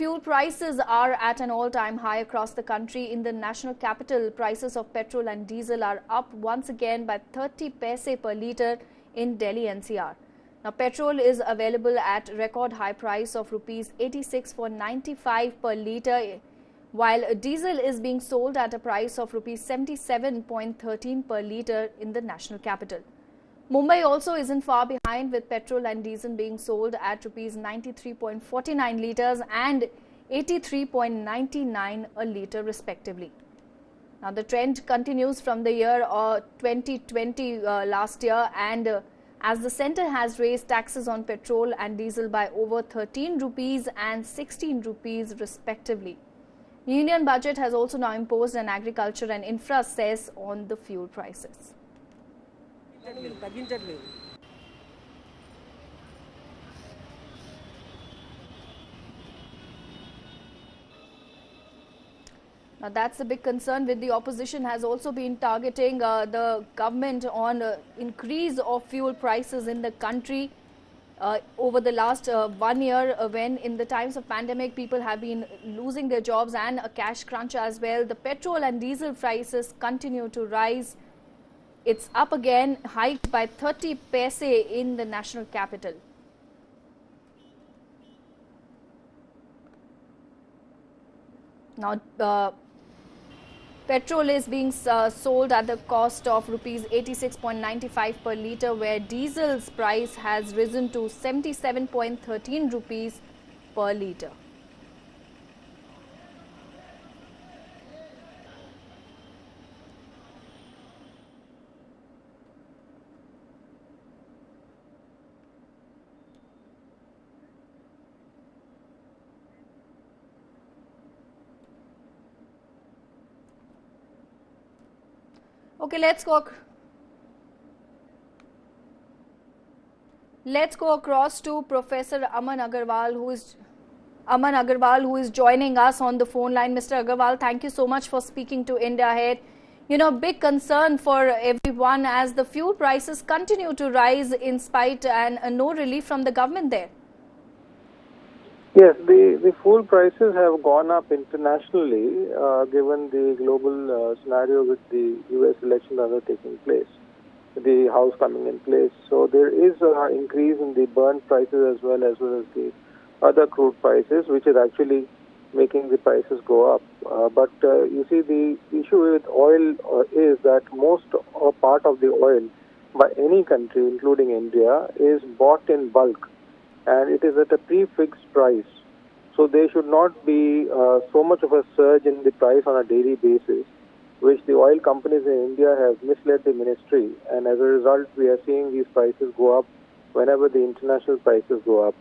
Fuel prices are at an all-time high across the country. In the national capital, prices of petrol and diesel are up once again by 30 paise per litre in Delhi NCR. Now, petrol is available at record high price of rupees 86.95 per litre, while diesel is being sold at a price of rupees 77.13 per litre in the national capital. Mumbai also isn't far behind, with petrol and diesel being sold at rupees 93.49 litres and 83.99 a litre respectively. Now, the trend continues from the year 2020 last year, and as the centre has raised taxes on petrol and diesel by over 13 rupees and 16 rupees respectively. The Union Budget has also now imposed an agriculture and infra cess on the fuel prices. Now, that's a big concern, with the opposition has also been targeting the government on increase of fuel prices in the country over the last 1 year, when in the times of pandemic people have been losing their jobs and a cash crunch as well. The petrol and diesel prices continue to rise. It's up again, hiked by 30 paise in the national capital. Now, petrol is being sold at the cost of rupees 86.95 per litre, where diesel's price has risen to 77.13 rupees per litre. Okay, let's go across to Professor Aman Agarwal, who is joining us on the phone line. Mr. Agarwal, thank you so much for speaking to India Ahead. You know, big concern for everyone as the fuel prices continue to rise in spite and no relief from the government there. Yes, the fuel prices have gone up internationally given the global scenario with the U.S. elections that are taking place, the House coming in place. So there is an increase in the Brent prices as well as the other crude prices, which is actually making the prices go up. But you see, the issue with oil is that most or part of the oil by any country, including India, is bought in bulk, and it is at a prefixed price. So there should not be so much of a surge in the price on a daily basis, which the oil companies in India have misled the ministry, and as a result we are seeing these prices go up whenever the international prices go up.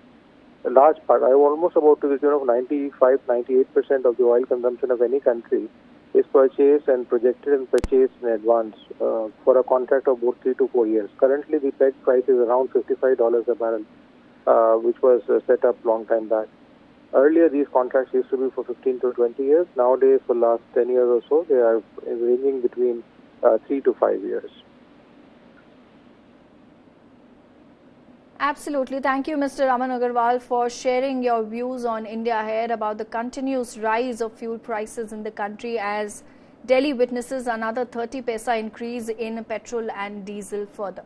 A large part, almost about to the tune of 95-98% of the oil consumption of any country is purchased and projected and purchased in advance for a contract of about 3 to 4 years. Currently the peg price is around $55 a barrel. Which was set up long time back. Earlier, these contracts used to be for 15 to 20 years. Nowadays, for the last 10 years or so, they are ranging between 3 to 5 years. Absolutely. Thank you, Mr. Aman Agarwal, for sharing your views on India Ahead about the continuous rise of fuel prices in the country as Delhi witnesses another 30 paisa increase in petrol and diesel further.